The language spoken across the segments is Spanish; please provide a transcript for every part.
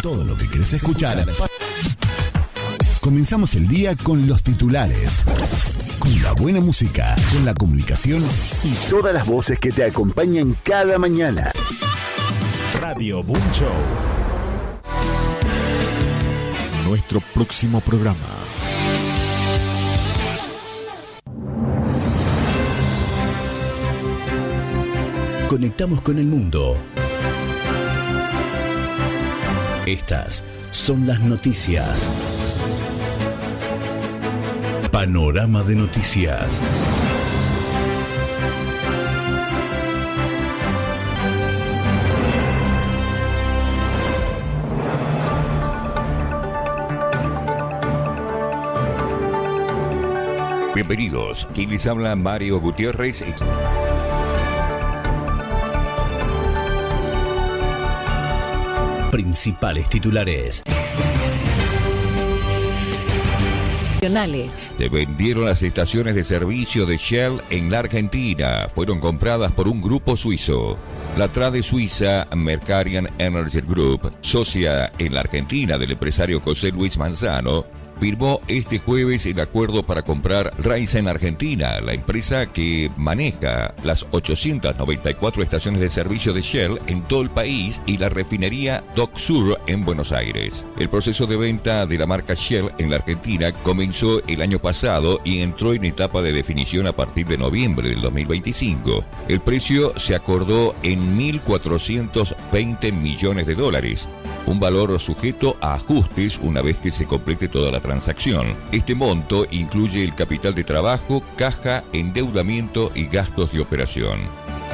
Todo lo que querés escuchar. Comenzamos el día con los titulares, con la buena música, con la comunicación y todas las voces que te acompañan cada mañana. Radio Boom Show. Nuestro próximo programa. Conectamos con el mundo. Estas son las noticias. Panorama de noticias. Bienvenidos. Quien les habla, Mario Gutiérrez. Principales titulares. Se vendieron las estaciones de servicio de Shell en la Argentina. Fueron compradas por un grupo suizo. La trade suiza Mercarian Energy Group, socia en la Argentina del empresario José Luis Manzano, firmó este jueves el acuerdo para comprar Raízen Argentina, la empresa que maneja las 894 estaciones de servicio de Shell en todo el país y la refinería Dock Sur en Buenos Aires. El proceso de venta de la marca Shell en la Argentina comenzó el año pasado y entró en etapa de definición a partir de noviembre del 2025. El precio se acordó en $1.420 millones, un valor sujeto a ajustes una vez que se complete toda la transacción. Este monto incluye el capital de trabajo, caja, endeudamiento y gastos de operación.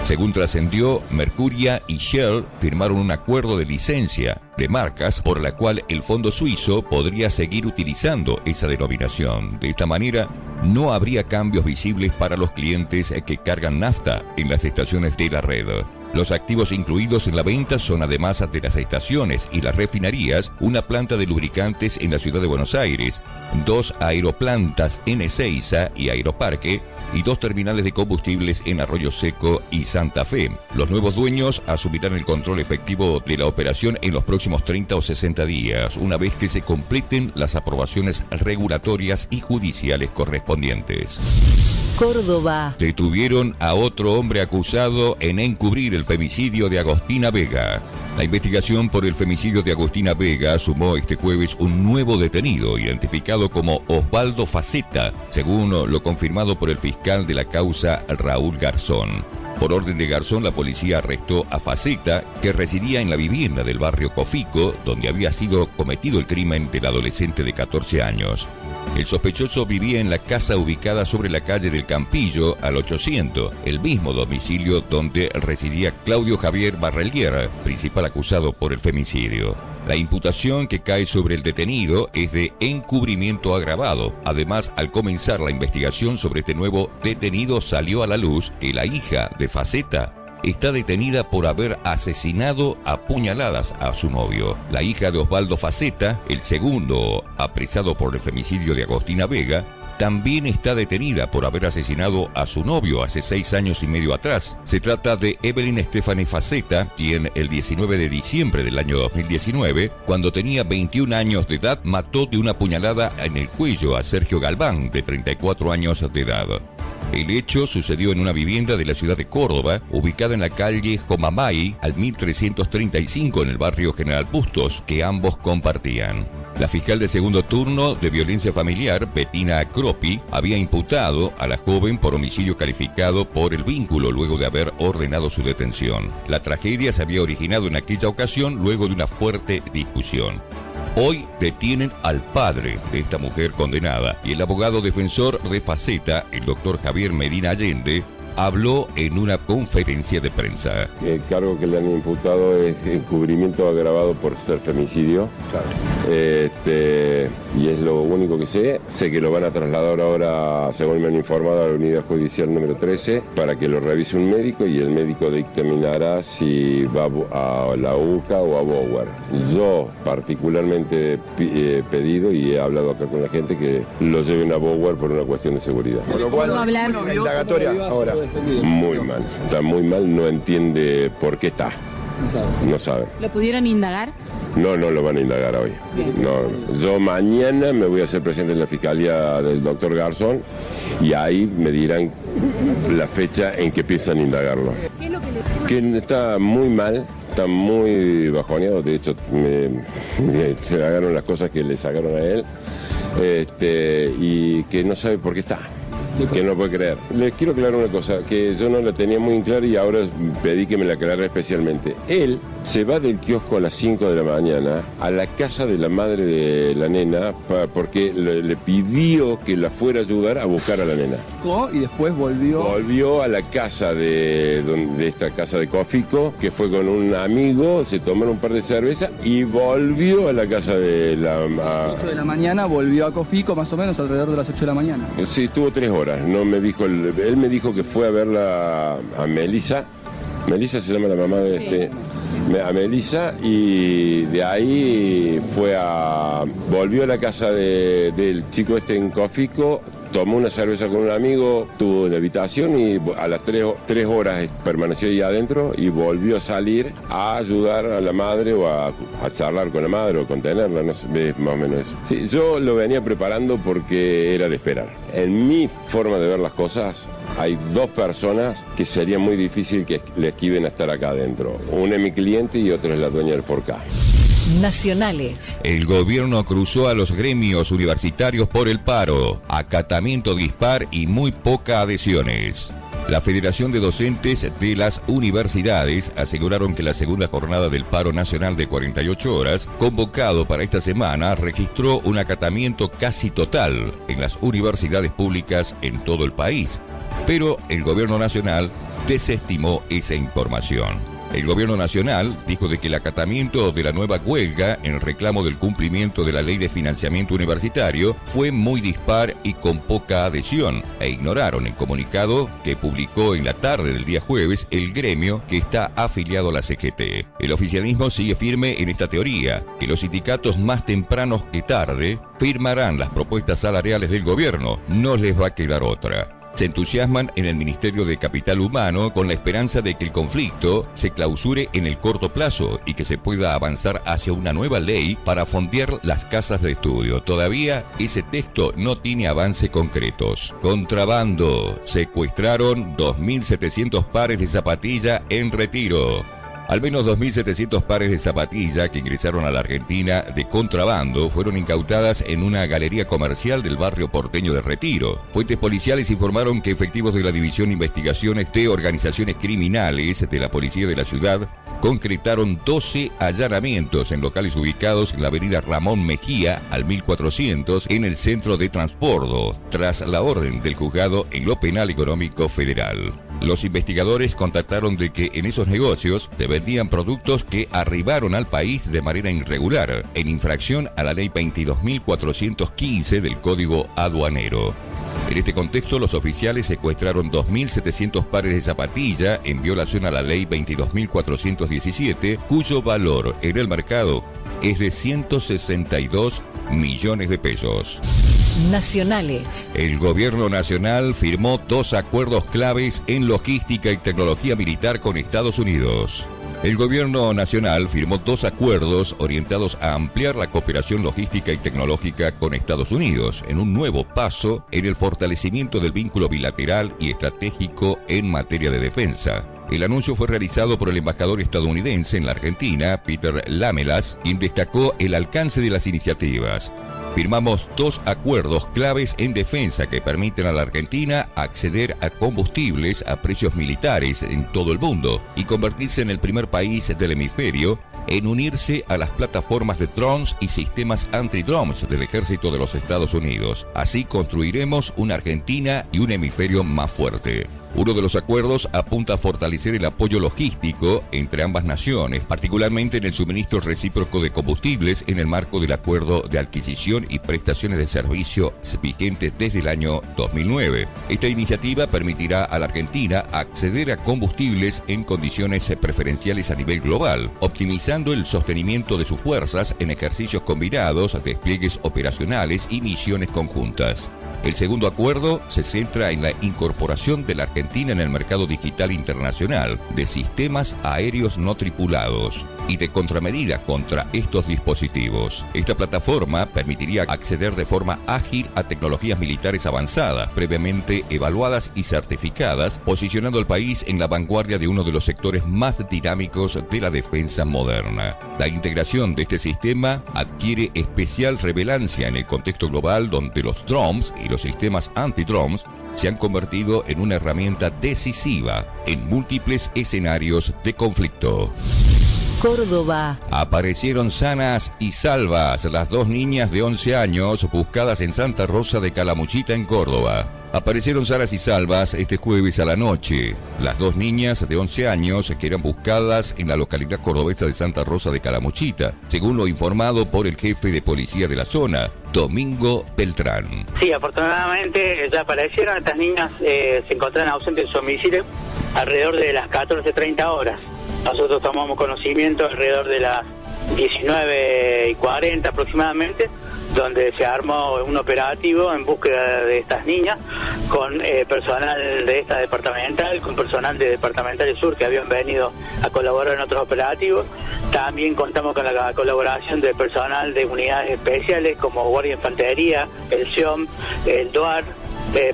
Según trascendió, Mercuria y Shell firmaron un acuerdo de licencia de marcas por la cual el fondo suizo podría seguir utilizando esa denominación. De esta manera, no habría cambios visibles para los clientes que cargan nafta en las estaciones de la red. Los activos incluidos en la venta son, además de las estaciones y las refinerías, una planta de lubricantes en la ciudad de Buenos Aires, 2 aeroplantas en Ezeiza y Aeroparque, y 2 terminales de combustibles en Arroyo Seco y Santa Fe. Los nuevos dueños asumirán el control efectivo de la operación en los próximos 30 o 60 días, una vez que se completen las aprobaciones regulatorias y judiciales correspondientes. Córdoba. Detuvieron a otro hombre acusado en encubrir el femicidio de Agostina Vega. La investigación por el femicidio de Agostina Vega sumó este jueves un nuevo detenido, identificado como Osvaldo Faceta, según lo confirmado por el fiscal de la causa, Raúl Garzón. Por orden de Garzón, la policía arrestó a Faceta, que residía en la vivienda del barrio Cofico, donde había sido cometido el crimen del adolescente de 14 años. El sospechoso vivía en la casa ubicada sobre la calle del Campillo, al 800, el mismo domicilio donde residía Claudio Javier Barrelier, principal acusado por el femicidio. La imputación que cae sobre el detenido es de encubrimiento agravado. Además, al comenzar la investigación sobre este nuevo detenido, salió a la luz que la hija de Faceta está detenida por haber asesinado a puñaladas a su novio. La hija de Osvaldo Faceta, el segundo apresado por el femicidio de Agostina Vega, también está detenida por haber asesinado a su novio hace 6 años y medio atrás. Se trata de Evelyn Stephanie Faceta, quien el 19 de diciembre del año 2019, cuando tenía 21 años de edad, mató de una puñalada en el cuello a Sergio Galván, de 34 años de edad. El hecho sucedió en una vivienda de la ciudad de Córdoba, ubicada en la calle Jomamay, al 1335 en el barrio General Bustos, que ambos compartían. La fiscal de segundo turno de violencia familiar, Bettina Cropi, había imputado a la joven por homicidio calificado por el vínculo luego de haber ordenado su detención. La tragedia se había originado en aquella ocasión luego de una fuerte discusión. Hoy detienen al padre de esta mujer condenada y el abogado defensor de Faceta, el doctor Javier Medina Allende, habló en una conferencia de prensa. El cargo que le han imputado es encubrimiento agravado por ser femicidio. Claro. Y es lo único que sé. Sé que lo van a trasladar ahora, según me han informado, a la unidad judicial número 13 para que lo revise un médico y el médico dictaminará si va a la UCA o a Bower. Yo particularmente he pedido y he hablado acá con la gente que lo lleven a Bower por una cuestión de seguridad. Por lo cual, indagatoria ahora. Muy mal, está muy mal, no entiende por qué está. No saben. ¿Lo pudieron indagar? No lo van a indagar hoy. No. Yo mañana me voy a hacer presidente en la fiscalía del doctor Garzón y ahí me dirán la fecha en que piensan indagarlo. ¿Qué es lo que le... Que está muy mal, está muy bajoneado, de hecho se le sacaron las cosas que le sacaron a él, y que no sabe por qué está. Que no puede creer. Les quiero aclarar una cosa, que yo no la tenía muy clara y ahora pedí que me la aclarara especialmente. Él se va del kiosco a las 5 de la mañana a la casa de la madre de la nena porque le pidió que la fuera a ayudar a buscar a la nena. Y después volvió. Volvió a la casa de esta casa de Cofico, que fue con un amigo, se tomaron un par de cervezas y volvió a la casa de la... A las 8 de la mañana volvió a Cofico, más o menos alrededor de las 8 de la mañana. Sí, estuvo 3 horas. No me dijo, él me dijo que fue a verla a Melissa. Melissa se llama la mamá de... Sí. A Melissa, y de ahí volvió a la casa del chico en Cofico, tomó una cerveza con un amigo, tuvo una habitación y a las 3 horas permaneció ahí adentro y volvió a salir a ayudar a la madre o a charlar con la madre o contenerla, no sé, más o menos eso. Sí, yo lo venía preparando porque era de esperar. En mi forma de ver las cosas, hay 2 personas que sería muy difícil que le esquiven a estar acá adentro. Una es mi cliente y otra es la dueña del Forca. Nacionales. El gobierno cruzó a los gremios universitarios por el paro, acatamiento dispar y muy poca adhesiones. La Federación de Docentes de las Universidades aseguraron que la segunda jornada del paro nacional de 48 horas, convocado para esta semana, registró un acatamiento casi total en las universidades públicas en todo el país. Pero el gobierno nacional desestimó esa información. El gobierno nacional dijo de que el acatamiento de la nueva huelga en el reclamo del cumplimiento de la ley de financiamiento universitario fue muy dispar y con poca adhesión, e ignoraron el comunicado que publicó en la tarde del día jueves el gremio que está afiliado a la CGT. El oficialismo sigue firme en esta teoría, que los sindicatos más tempranos que tarde firmarán las propuestas salariales del gobierno, no les va a quedar otra. Se entusiasman en el Ministerio de Capital Humano con la esperanza de que el conflicto se clausure en el corto plazo y que se pueda avanzar hacia una nueva ley para fondear las casas de estudio. Todavía ese texto no tiene avances concretos. Contrabando. Secuestraron 2.700 pares de zapatilla en Retiro. Al menos 2.700 pares de zapatillas que ingresaron a la Argentina de contrabando fueron incautadas en una galería comercial del barrio porteño de Retiro. Fuentes policiales informaron que efectivos de la División de Investigaciones de Organizaciones Criminales de la Policía de la Ciudad concretaron 12 allanamientos en locales ubicados en la avenida Ramón Mejía al 1400 en el centro de Transpordo, tras la orden del juzgado en lo penal económico federal. Los investigadores contactaron de que en esos negocios se vendían productos que arribaron al país de manera irregular, en infracción a la ley 22.415 del Código Aduanero. En este contexto, los oficiales secuestraron 2.700 pares de zapatilla en violación a la ley 22.417, cuyo valor en el mercado es de 162 millones de pesos. Nacionales. El gobierno nacional firmó 2 acuerdos claves en logística y tecnología militar con Estados Unidos. El gobierno nacional firmó 2 acuerdos orientados a ampliar la cooperación logística y tecnológica con Estados Unidos, en un nuevo paso en el fortalecimiento del vínculo bilateral y estratégico en materia de defensa. El anuncio fue realizado por el embajador estadounidense en la Argentina, Peter Lamelas, quien destacó el alcance de las iniciativas. Firmamos 2 acuerdos claves en defensa que permiten a la Argentina acceder a combustibles a precios militares en todo el mundo y convertirse en el primer país del hemisferio en unirse a las plataformas de drones y sistemas anti-drones del ejército de los Estados Unidos. Así construiremos una Argentina y un hemisferio más fuerte. Uno de los acuerdos apunta a fortalecer el apoyo logístico entre ambas naciones, particularmente en el suministro recíproco de combustibles en el marco del acuerdo de adquisición y prestaciones de servicio vigente desde el año 2009. Esta iniciativa permitirá a la Argentina acceder a combustibles en condiciones preferenciales a nivel global, optimizando el sostenimiento de sus fuerzas en ejercicios combinados, despliegues operacionales y misiones conjuntas. El segundo acuerdo se centra en la incorporación de la Argentina Argentina en el mercado digital internacional de sistemas aéreos no tripulados y de contramedidas contra estos dispositivos. Esta plataforma permitiría acceder de forma ágil a tecnologías militares avanzadas, previamente evaluadas y certificadas, posicionando al país en la vanguardia de uno de los sectores más dinámicos de la defensa moderna. La integración de este sistema adquiere especial relevancia en el contexto global donde los drones y los sistemas anti-drones se han convertido en una herramienta decisiva en múltiples escenarios de conflicto. Córdoba. Aparecieron sanas y salvas las dos niñas de 11 años buscadas en Santa Rosa de Calamuchita, en Córdoba. Aparecieron sanas y salvas este jueves a la noche. Las dos niñas de 11 años que eran buscadas en la localidad cordobesa de Santa Rosa de Calamuchita, según lo informado por el jefe de policía de la zona, Domingo Beltrán. Sí, afortunadamente ya aparecieron. Estas niñas se encontraban ausentes en su domicilio alrededor de las 14:30 horas. Nosotros tomamos conocimiento alrededor de las 19:40 aproximadamente, donde se armó un operativo en búsqueda de estas niñas con personal de esta departamental, con personal de Departamental Sur que habían venido a colaborar en otros operativos. También contamos con la colaboración de personal de unidades especiales como Guardia de Infantería, el SIOM, el DOAR,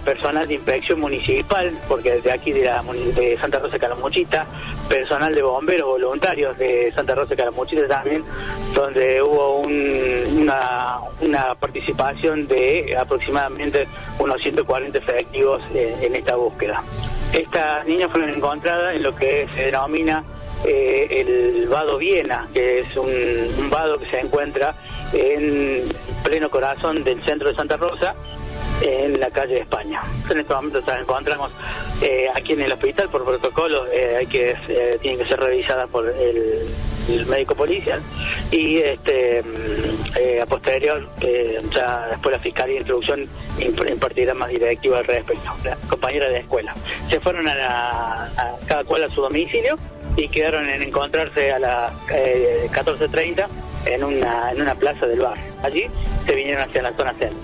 personal de inspección municipal, porque desde aquí de Santa Rosa de Calamuchita, personal de bomberos voluntarios de Santa Rosa de Calamuchita también, donde hubo una participación de aproximadamente unos 140 efectivos en esta búsqueda. Estas niñas fueron encontradas en lo que se denomina el Vado Viena, que es un vado que se encuentra en pleno corazón del centro de Santa Rosa, en la calle de España. En estos momentos nos encontramos aquí en el hospital por protocolo, tienen que ser revisadas por el médico policial y a posterior ya después la Fiscalía de Instrucción impartirá más directiva al respecto. La compañera de la escuela se fueron a cada cual a su domicilio y quedaron en encontrarse a las 14:30 en una plaza del barrio. Allí se vinieron hacia la zona centro.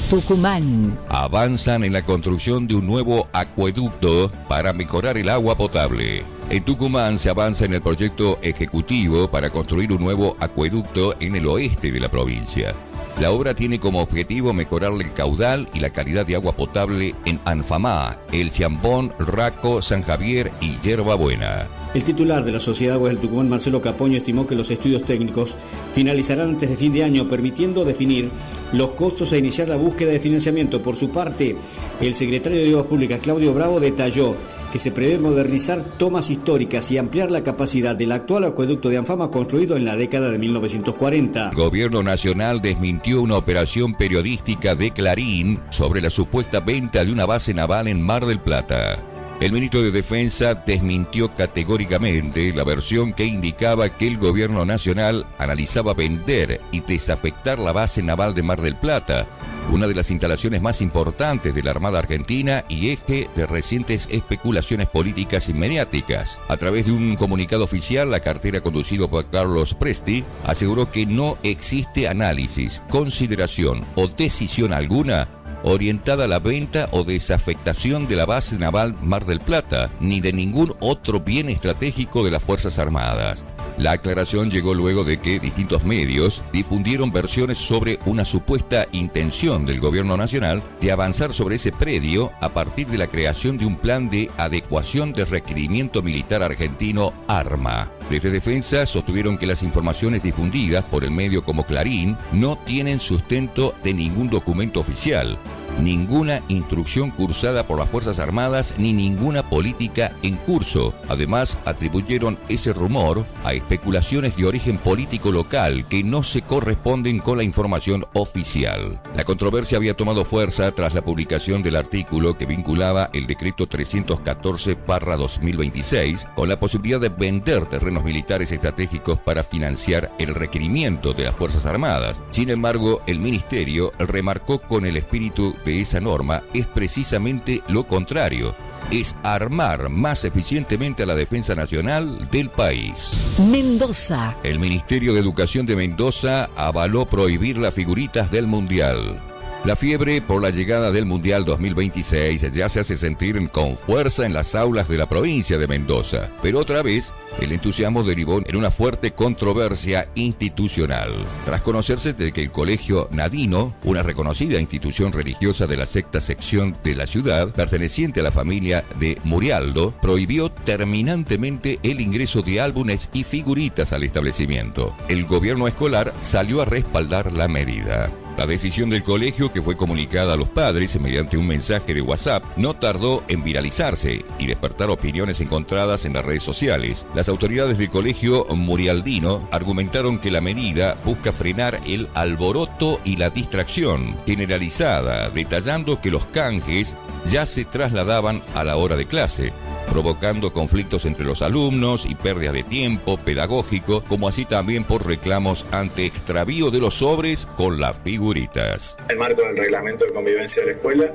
Tucumán. Avanzan en la construcción de un nuevo acueducto para mejorar el agua potable. En Tucumán se avanza en el proyecto ejecutivo para construir un nuevo acueducto en el oeste de la provincia. La obra tiene como objetivo mejorar el caudal y la calidad de agua potable en Anfamá, El Ciambón, Raco, San Javier y Yerba Buena. El titular de la Sociedad de Aguas del Tucumán, Marcelo Capoño, estimó que los estudios técnicos finalizarán antes de fin de año, permitiendo definir los costos e iniciar la búsqueda de financiamiento. Por su parte, el secretario de Obras Públicas, Claudio Bravo, detalló que se prevé modernizar tomas históricas y ampliar la capacidad del actual acueducto de Anfama construido en la década de 1940. El Gobierno Nacional desmintió una operación periodística de Clarín sobre la supuesta venta de una base naval en Mar del Plata. El ministro de Defensa desmintió categóricamente la versión que indicaba que el Gobierno Nacional analizaba vender y desafectar la base naval de Mar del Plata, una de las instalaciones más importantes de la Armada Argentina y eje de recientes especulaciones políticas y mediáticas. A través de un comunicado oficial, la cartera conducido por Carlos Presti aseguró que no existe análisis, consideración o decisión alguna orientada a la venta o desafectación de la base naval Mar del Plata, ni de ningún otro bien estratégico de las Fuerzas Armadas. La aclaración llegó luego de que distintos medios difundieron versiones sobre una supuesta intención del Gobierno Nacional de avanzar sobre ese predio a partir de la creación de un plan de adecuación de requerimiento militar argentino ARMA. Desde Defensa sostuvieron que las informaciones difundidas por el medio como Clarín no tienen sustento de ningún documento oficial, ninguna instrucción cursada por las Fuerzas Armadas ni ninguna política en curso. Además, atribuyeron ese rumor a especulaciones de origen político local que no se corresponden con la información oficial. La controversia había tomado fuerza tras la publicación del artículo que vinculaba el decreto 314/2026 con la posibilidad de vender terrenos militares estratégicos para financiar el requerimiento de las Fuerzas Armadas. Sin embargo, el Ministerio remarcó con el espíritu de esa norma es precisamente lo contrario, es armar más eficientemente a la defensa nacional del país. Mendoza. El Ministerio de Educación de Mendoza avaló prohibir las figuritas del Mundial. La fiebre por la llegada del Mundial 2026 ya se hace sentir con fuerza en las aulas de la provincia de Mendoza, pero otra vez el entusiasmo derivó en una fuerte controversia institucional. Tras conocerse de que el Colegio Nadino, una reconocida institución religiosa de la sexta sección de la ciudad, perteneciente a la familia de Murialdo, prohibió terminantemente el ingreso de álbumes y figuritas al establecimiento. El gobierno escolar salió a respaldar la medida. La decisión del colegio, que fue comunicada a los padres mediante un mensaje de WhatsApp, no tardó en viralizarse y despertar opiniones encontradas en las redes sociales. Las autoridades del colegio Murialdino argumentaron que la medida busca frenar el alboroto y la distracción generalizada, detallando que los canjes ya se trasladaban a la hora de clase, provocando conflictos entre los alumnos y pérdidas de tiempo pedagógico, como así también por reclamos ante extravío de los sobres con las figuritas. El marco del reglamento de convivencia de la escuela,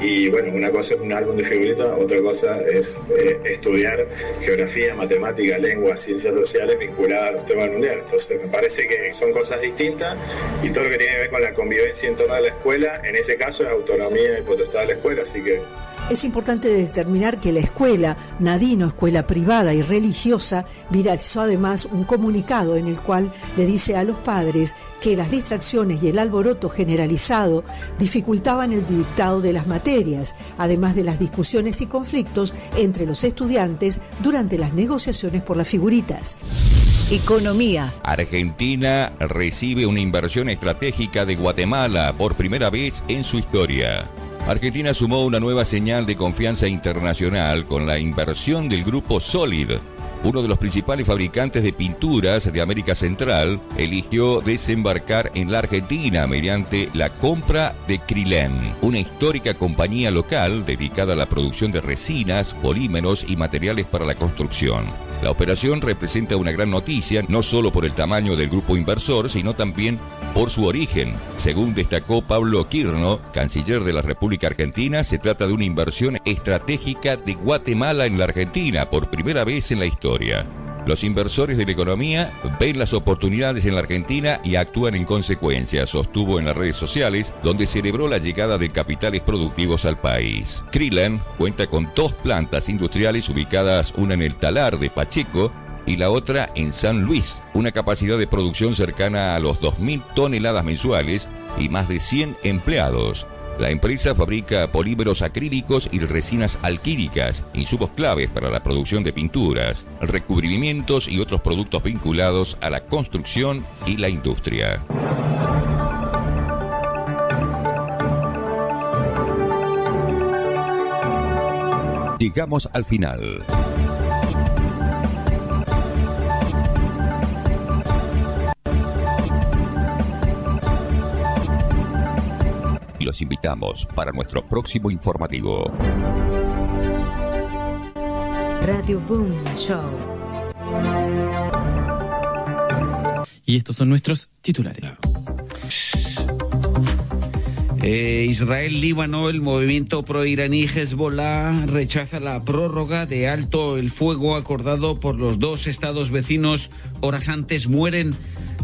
y bueno, una cosa es un álbum de figuritas, otra cosa es estudiar geografía, matemática, lengua, ciencias sociales vinculadas a los temas del mundial. Entonces me parece que son cosas distintas, y todo lo que tiene que ver con la convivencia en torno a la escuela, en ese caso es autonomía y potestad de la escuela, así que... Es importante determinar que la escuela Nadino, escuela privada y religiosa, viralizó además un comunicado en el cual le dice a los padres que las distracciones y el alboroto generalizado dificultaban el dictado de las materias, además de las discusiones y conflictos entre los estudiantes durante las negociaciones por las figuritas. Economía. Argentina recibe una inversión estratégica de Guatemala por primera vez en su historia. Argentina sumó una nueva señal de confianza internacional con la inversión del grupo Solid. Uno de los principales fabricantes de pinturas de América Central eligió desembarcar en la Argentina mediante la compra de Krilén, una histórica compañía local dedicada a la producción de resinas, polímeros y materiales para la construcción. La operación representa una gran noticia, no solo por el tamaño del grupo inversor, sino también por su origen. Según destacó Pablo Quirno, canciller de la República Argentina, se trata de una inversión estratégica de Guatemala en la Argentina, por primera vez en la historia. Los inversores de la economía ven las oportunidades en la Argentina y actúan en consecuencia, sostuvo en las redes sociales, donde celebró la llegada de capitales productivos al país. Krilén cuenta con 2 plantas industriales ubicadas, una en el Talar de Pacheco y la otra en San Luis, una capacidad de producción cercana a los 2.000 toneladas mensuales y más de 100 empleados. La empresa fabrica polímeros acrílicos y resinas alquílicas, insumos claves para la producción de pinturas, recubrimientos y otros productos vinculados a la construcción y la industria. Llegamos al final. Los invitamos para nuestro próximo informativo. Radio Boom Show. Y estos son nuestros titulares. Israel-Líbano, el movimiento pro-iraní Hezbollah rechaza la prórroga de alto el fuego acordado por los 2 estados vecinos. Horas antes mueren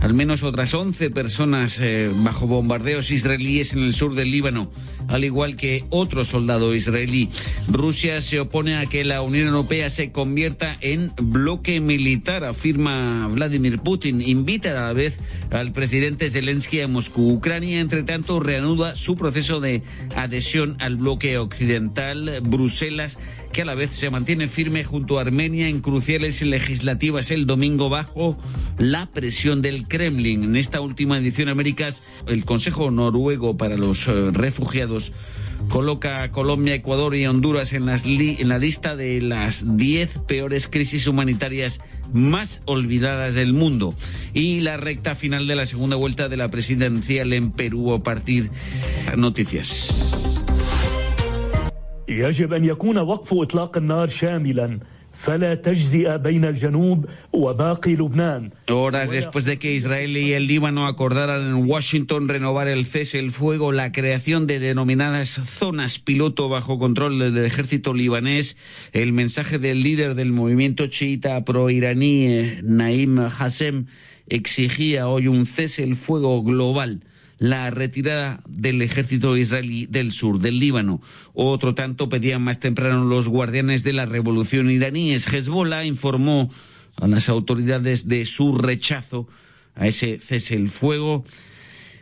al menos otras 11 personas bajo bombardeos israelíes en el sur del Líbano, al igual que otro soldado israelí. Rusia se opone a que la Unión Europea se convierta en bloque militar, afirma Vladimir Putin. Invita a la vez al presidente Zelensky a Moscú. Ucrania, entre tanto, reanuda su proceso de adhesión al bloque occidental. Bruselas, que a la vez se mantiene firme junto a Armenia en cruciales legislativas el domingo bajo la presión del Kremlin. En esta última edición, Américas, el Consejo Noruego para los Refugiados coloca a Colombia, Ecuador y Honduras en la lista de las 10 peores crisis humanitarias más olvidadas del mundo. Y la recta final de la segunda vuelta de la presidencial en Perú a partir de noticias. يجب أن يكون وقف إطلاق النار شاملا فلا تجزئة بين الجنوب وباقي لبنان. Horas después de que Israel y el Líbano acordaran en Washington renovar el cese el fuego, la creación de denominadas zonas piloto bajo control del ejército libanés, el mensaje del líder del movimiento chiita pro-iraní, Naim Hassem, exigía hoy un cese el fuego global. la retirada del ejército israelí del sur del Líbano. Otro tanto pedían más temprano los guardianes de la revolución iraníes. Hezbollah informó a las autoridades de su rechazo a ese cese el fuego.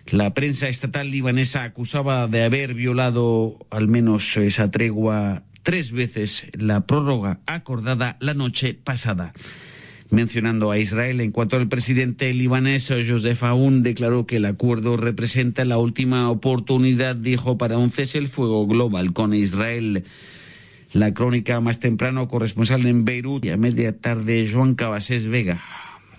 La prensa estatal libanesa acusaba de haber violado al menos esa tregua 3 veces, la prórroga acordada la noche pasada. Mencionando a Israel, en cuanto al presidente libanés, Joseph Aoun declaró que el acuerdo representa la última oportunidad, dijo, para un cese el fuego global con Israel. La crónica más temprano, corresponsal en Beirut, y a media tarde, Joan Cabasés Vega.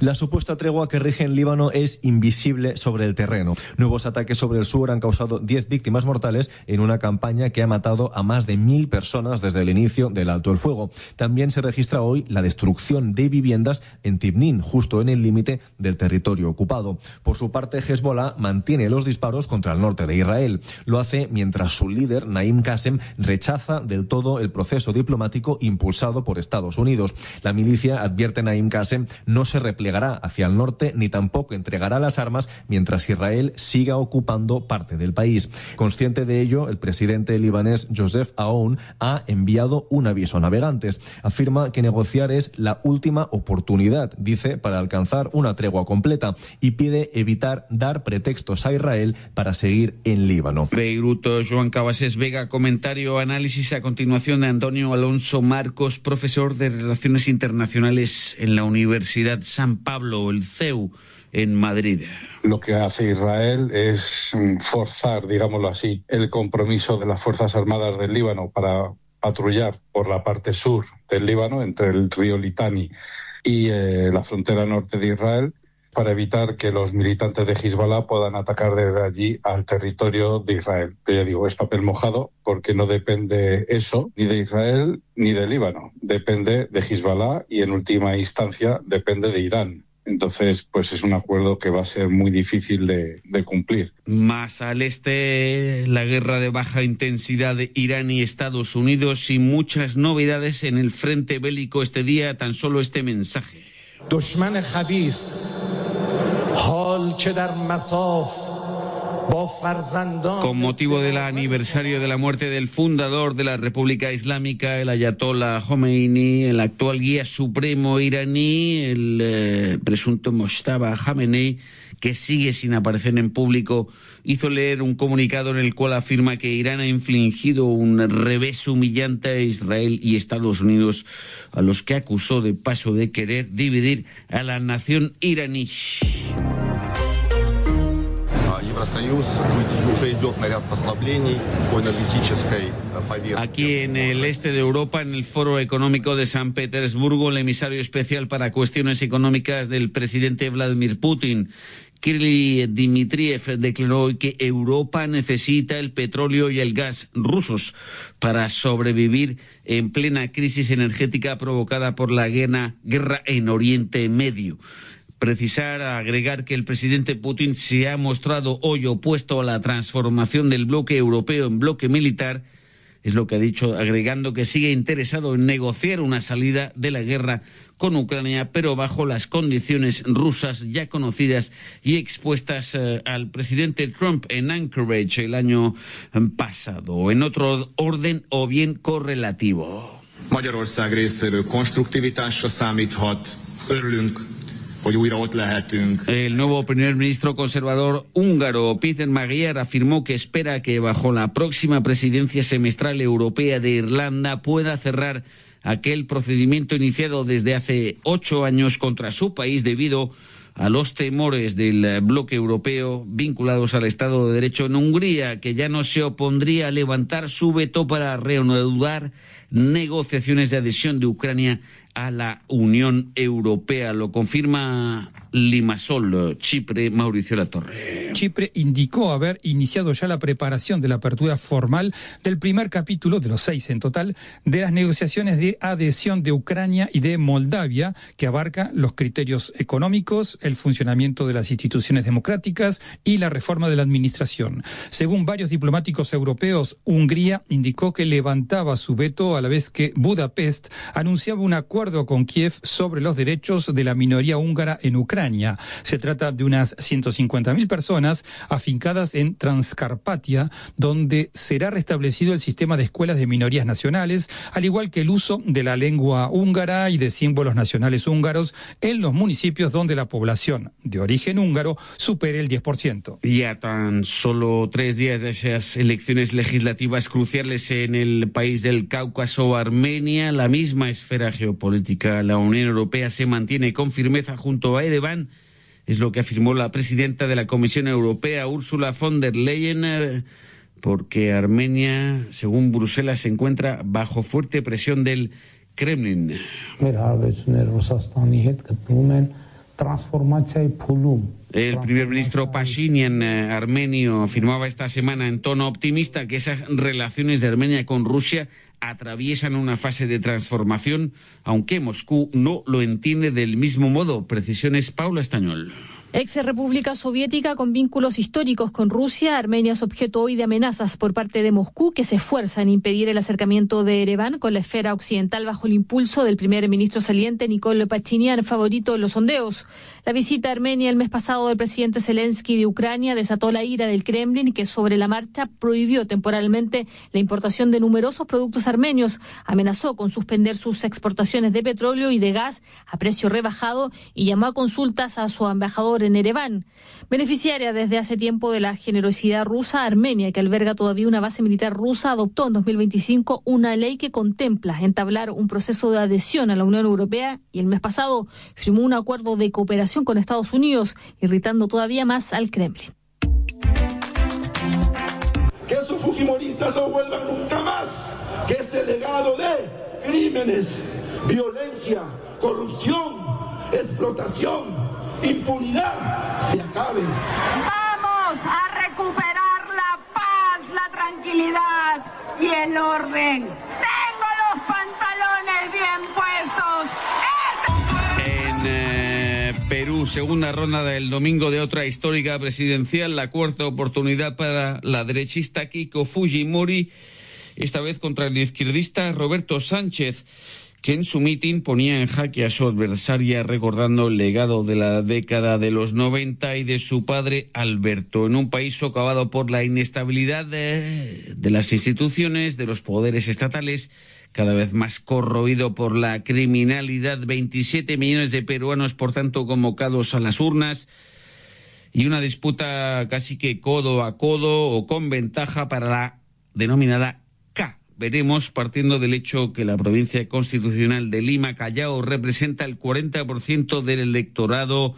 La supuesta tregua que rige en Líbano es invisible sobre el terreno. Nuevos ataques sobre el sur han causado 10 víctimas mortales en una campaña que ha matado a más de 1.000 personas desde el inicio del alto el fuego. También se registra hoy la destrucción de viviendas en Tibnin, justo en el límite del territorio ocupado. Por su parte, Hezbollah mantiene los disparos contra el norte de Israel. Lo hace mientras su líder, Naim Qassem, rechaza del todo el proceso diplomático impulsado por Estados Unidos. La milicia, advierte Naim Qassem, no se replegará hacia el norte ni tampoco entregará las armas mientras Israel siga ocupando parte del país. Consciente de ello, el presidente libanés Joseph Aoun ha enviado un aviso a navegantes. Afirma que negociar es la última oportunidad, dice, para alcanzar una tregua completa, y pide evitar dar pretextos a Israel para seguir en Líbano. Beirut, Joan Cabasés Vega, comentario, análisis a continuación de Antonio Alonso Marcos, profesor de Relaciones Internacionales en la Universidad San Pablo, el CEU, en Madrid. Lo que hace Israel es forzar, digámoslo así, el compromiso de las Fuerzas Armadas del Líbano para patrullar por la parte sur del Líbano, entre el río Litani y la frontera norte de Israel, para evitar que los militantes de Hezbollah puedan atacar desde allí al territorio de Israel. Pero ya digo, es papel mojado porque no depende eso ni de Israel ni de Líbano. Depende de Hezbollah y en última instancia depende de Irán. Entonces, pues es un acuerdo que va a ser muy difícil de cumplir. Más al este, la guerra de baja intensidad de Irán y Estados Unidos y muchas novedades en el frente bélico este día, tan solo este mensaje. دشمن خبیث حال چه در مصاف با فرزندان. Con motivo del aniversario de la muerte del fundador de la República Islámica, el Ayatollah Khomeini, el actual guía supremo iraní, el presunto Mojtaba Khamenei, que sigue sin aparecer en público, hizo leer un comunicado en el cual afirma que Irán ha infligido un revés humillante a Israel y Estados Unidos, a los que acusó de paso de querer dividir a la nación iraní. Aquí en el este de Europa, en el Foro Económico de San Petersburgo, el emisario especial para cuestiones económicas del presidente Vladimir Putin, Kirill Dmitriev, declaró hoy que Europa necesita el petróleo y el gas rusos para sobrevivir en plena crisis energética provocada por la guerra en Oriente Medio. Agregar que el presidente Putin se ha mostrado hoy opuesto a la transformación del bloque europeo en bloque militar, es lo que ha dicho, agregando que sigue interesado en negociar una salida de la guerra con Ucrania, pero bajo las condiciones rusas ya conocidas y expuestas al presidente Trump en Anchorage el año pasado, en otro orden o bien correlativo. Magyarország részéről konstruktivitásra számíthat. Örülünk. El nuevo primer ministro conservador húngaro, Péter Magyar, afirmó que espera que bajo la próxima presidencia semestral europea de Irlanda pueda cerrar aquel procedimiento iniciado desde hace 8 años contra su país debido a los temores del bloque europeo vinculados al Estado de Derecho en Hungría, que ya no se opondría a levantar su veto para reanudar negociaciones de adhesión de Ucrania a la Unión Europea. Lo confirma Limassol, Chipre, Mauricio Latorre. Chipre indicó haber iniciado ya la preparación de la apertura formal del primer capítulo, de los 6 en total, de las negociaciones de adhesión de Ucrania y de Moldavia, que abarca los criterios económicos, el funcionamiento de las instituciones democráticas y la reforma de la administración. Según varios diplomáticos europeos, Hungría indicó que levantaba su veto a la vez que Budapest anunciaba un acuerdo acuerdo con Kiev sobre los derechos de la minoría húngara en Ucrania. Se trata de unas 150.000 personas afincadas en Transcarpatia, donde será restablecido el sistema de escuelas de minorías nacionales, al igual que el uso de la lengua húngara y de símbolos nacionales húngaros en los municipios donde la población de origen húngaro supere el 10%. Y a tan solo 3 días de esas elecciones legislativas cruciales en el país del Cáucaso, Armenia, la misma esfera geopolítica, la Unión Europea se mantiene con firmeza junto a Ereván, es lo que afirmó la presidenta de la Comisión Europea, Ursula von der Leyen, porque Armenia, según Bruselas, se encuentra bajo fuerte presión del Kremlin. El primer ministro Pashinyan, armenio, afirmaba esta semana en tono optimista que esas relaciones de Armenia con Rusia atraviesan una fase de transformación, aunque Moscú no lo entiende del mismo modo. Precisiones, Paula Estañol. Ex República Soviética con vínculos históricos con Rusia, Armenia es objeto hoy de amenazas por parte de Moscú, que se esfuerza en impedir el acercamiento de Ereván con la esfera occidental bajo el impulso del primer ministro saliente Nikol Pashinyan, favorito en los sondeos. La visita a Armenia el mes pasado del presidente Zelensky de Ucrania desató la ira del Kremlin, que sobre la marcha prohibió temporalmente la importación de numerosos productos armenios, amenazó con suspender sus exportaciones de petróleo y de gas a precio rebajado y llamó a consultas a su embajador en Ereván. Beneficiaria desde hace tiempo de la generosidad rusa, Armenia, que alberga todavía una base militar rusa, adoptó en 2025 una ley que contempla entablar un proceso de adhesión a la Unión Europea y el mes pasado firmó un acuerdo de cooperación con Estados Unidos, irritando todavía más al Kremlin. Que esos fujimoristas no vuelvan nunca más, que ese legado de crímenes, violencia, corrupción, explotación, impunidad se acabe. Vamos a recuperar la paz, la tranquilidad y el orden. Tengo los pantalones bien puestos. En Perú, segunda ronda del domingo de otra histórica presidencial, la cuarta oportunidad para la derechista Keiko Fujimori, esta vez contra el izquierdista Roberto Sánchez, que en su mitin ponía en jaque a su adversaria recordando el legado de la década de los 90 y de su padre Alberto. En un país socavado por la inestabilidad de las instituciones, de los poderes estatales, cada vez más corroído por la criminalidad, 27 millones de peruanos, por tanto, convocados a las urnas, y una disputa casi que codo a codo o con ventaja para la denominada Veremos, partiendo del hecho que la provincia constitucional de Lima, Callao, representa el 40% del electorado.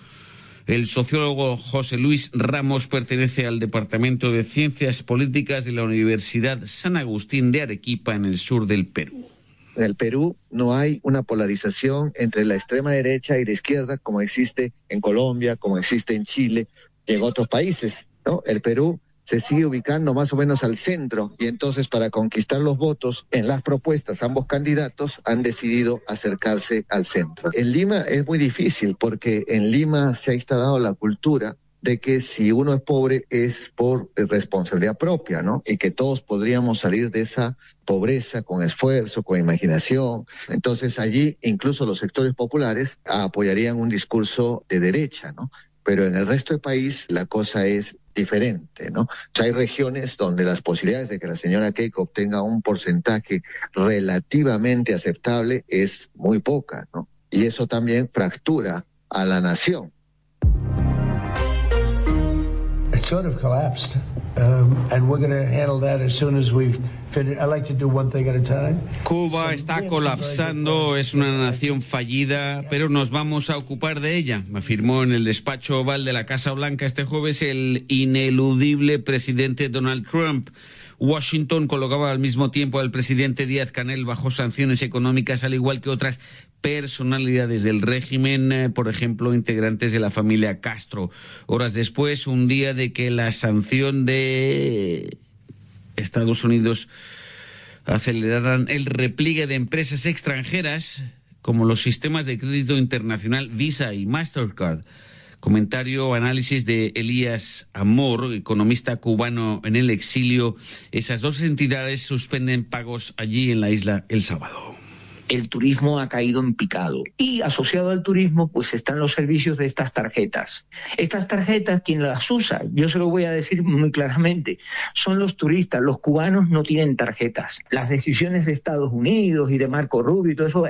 El sociólogo José Luis Ramos pertenece al Departamento de Ciencias Políticas de la Universidad San Agustín de Arequipa, en el sur del Perú. En el Perú no hay una polarización entre la extrema derecha y la izquierda como existe en Colombia, como existe en Chile y en otros países, ¿no? El Perú se sigue ubicando más o menos al centro, y entonces para conquistar los votos en las propuestas, ambos candidatos han decidido acercarse al centro. En Lima es muy difícil porque en Lima se ha instalado la cultura de que si uno es pobre es por responsabilidad propia, ¿no? Y que todos podríamos salir de esa pobreza con esfuerzo, con imaginación. Entonces allí incluso los sectores populares apoyarían un discurso de derecha, ¿no? Pero en el resto del país la cosa es diferente, ¿no? O sea, hay regiones donde las posibilidades de que la señora Keiko obtenga un porcentaje relativamente aceptable es muy poca, ¿no? Y eso también fractura a la nación. It sort of collapsed, and we're going to handle that as soon as we've finished. I like to do one thing at a time. Cuba está colapsando, es una nación fallida, pero nos vamos a ocupar de ella, afirmó en el despacho oval de la Casa Blanca este jueves el ineludible presidente Donald Trump. Washington colocaba al mismo tiempo al presidente Díaz-Canel bajo sanciones económicas, al igual que otras personalidades del régimen, por ejemplo, integrantes de la familia Castro. Horas después, un día de que la sanción de Estados Unidos aceleraran el repliegue de empresas extranjeras, como los sistemas de crédito internacional Visa y Mastercard. Comentario, análisis de Elías Amor, economista cubano en el exilio. Esas dos entidades suspenden pagos allí en la isla el sábado. el turismo ha caído en picado. Y asociado al turismo, pues están los servicios de estas tarjetas. Estas tarjetas, ¿quién las usa? Yo se lo voy a decir muy claramente. Son los turistas. Los cubanos no tienen tarjetas. Las decisiones de Estados Unidos y de Marco Rubio y todo eso,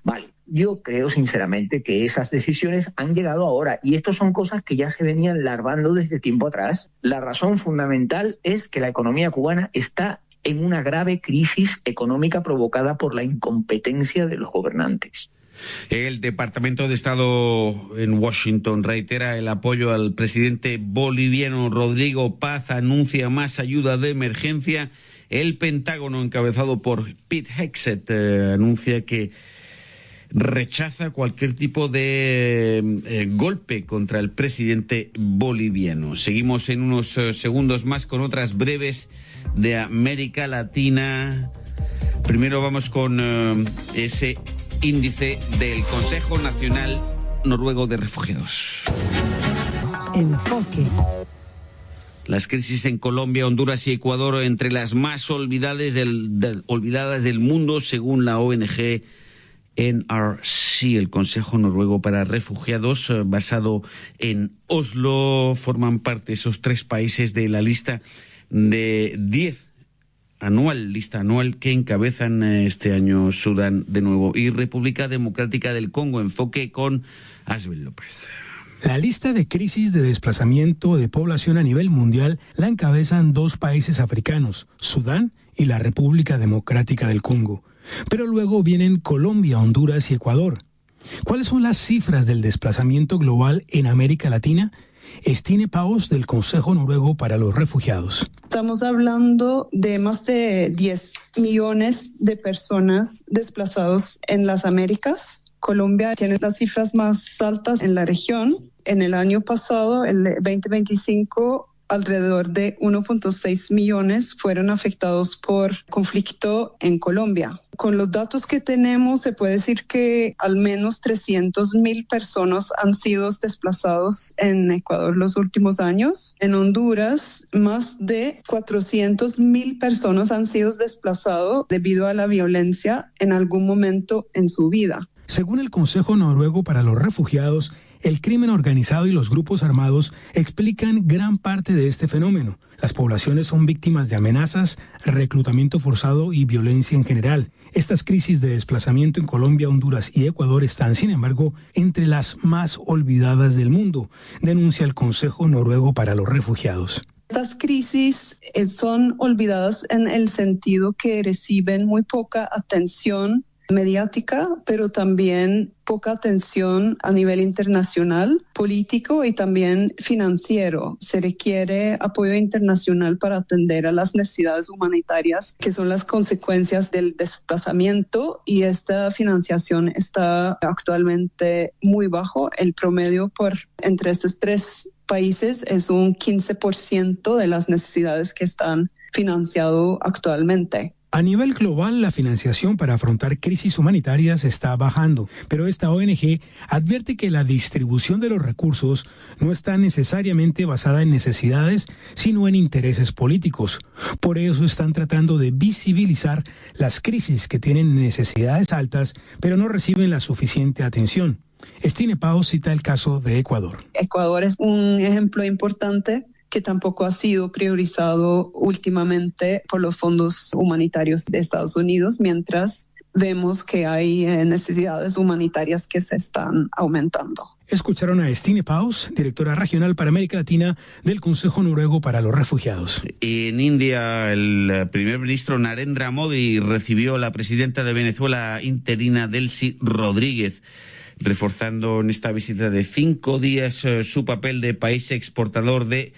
vale. Yo creo sinceramente que esas decisiones han llegado ahora y estas son cosas que ya se venían larvando desde tiempo atrás. La razón fundamental es que la economía cubana está en una grave crisis económica provocada por la incompetencia de los gobernantes. El Departamento de Estado en Washington reitera el apoyo al presidente boliviano Rodrigo Paz, anuncia más ayuda de emergencia. El Pentágono, encabezado por Pete Hegseth, anuncia que rechaza cualquier tipo de golpe contra el presidente boliviano. Seguimos en unos segundos más con otras breves de América Latina. Primero vamos con ese índice del Consejo Nacional Noruego de Refugiados. Enfoque. Las crisis en Colombia, Honduras y Ecuador entre las más olvidadas del mundo, según la ONG NRC, el Consejo Noruego para Refugiados, basado en Oslo. Forman parte esos 3 países de la lista de 10 lista anual que encabezan este año Sudán de nuevo y República Democrática del Congo. Enfoque con Asbel López. La lista de crisis de desplazamiento de población a nivel mundial la encabezan 2 países africanos, Sudán y la República Democrática del Congo. Pero luego vienen Colombia, Honduras y Ecuador. ¿Cuáles son las cifras del desplazamiento global en América Latina? Stine Paus, del Consejo Noruego para los Refugiados. Estamos hablando de más de 10 millones de personas desplazados en las Américas. Colombia tiene las cifras más altas en la región. En el año pasado, el 2025, alrededor de 1.6 millones fueron afectados por conflicto en Colombia. Con los datos que tenemos, se puede decir que al menos 300,000 personas han sido desplazados en Ecuador los últimos años. En Honduras, más de 400,000 personas han sido desplazadas debido a la violencia en algún momento en su vida. Según el Consejo Noruego para los Refugiados, el crimen organizado y los grupos armados explican gran parte de este fenómeno. Las poblaciones son víctimas de amenazas, reclutamiento forzado y violencia en general. Estas crisis de desplazamiento en Colombia, Honduras y Ecuador están, sin embargo, entre las más olvidadas del mundo, denuncia el Consejo Noruego para los Refugiados. Estas crisis son olvidadas en el sentido que reciben muy poca atención mediática, pero también poca atención a nivel internacional, político y también financiero. Se requiere apoyo internacional para atender a las necesidades humanitarias, que son las consecuencias del desplazamiento, y esta financiación está actualmente muy bajo. El promedio entre estos 3 países es un 15% de las necesidades que están financiadas actualmente. A nivel global, la financiación para afrontar crisis humanitarias está bajando, pero esta ONG advierte que la distribución de los recursos no está necesariamente basada en necesidades, sino en intereses políticos. Por eso están tratando de visibilizar las crisis que tienen necesidades altas, pero no reciben la suficiente atención. Stine Paus cita el caso de Ecuador. Ecuador es un ejemplo importante que tampoco ha sido priorizado últimamente por los fondos humanitarios de Estados Unidos, mientras vemos que hay necesidades humanitarias que se están aumentando. Escucharon a Stine Paus, directora regional para América Latina del Consejo Noruego para los Refugiados. En India, el primer ministro Narendra Modi recibió a la presidenta de Venezuela interina, Delcy Rodríguez, reforzando en esta visita de 5 días su papel de país exportador de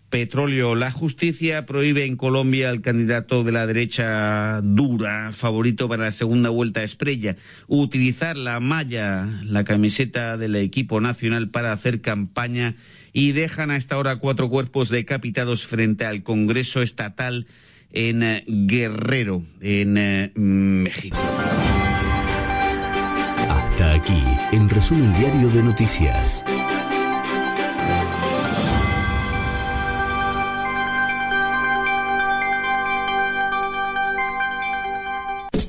petróleo. La justicia prohíbe en Colombia al candidato de la derecha dura, favorito para la segunda vuelta Espriella, utilizar la malla, la camiseta del equipo nacional para hacer campaña, y dejan a esta hora 4 cuerpos decapitados frente al Congreso Estatal en Guerrero, en México. Hasta aquí, el resumen diario de noticias.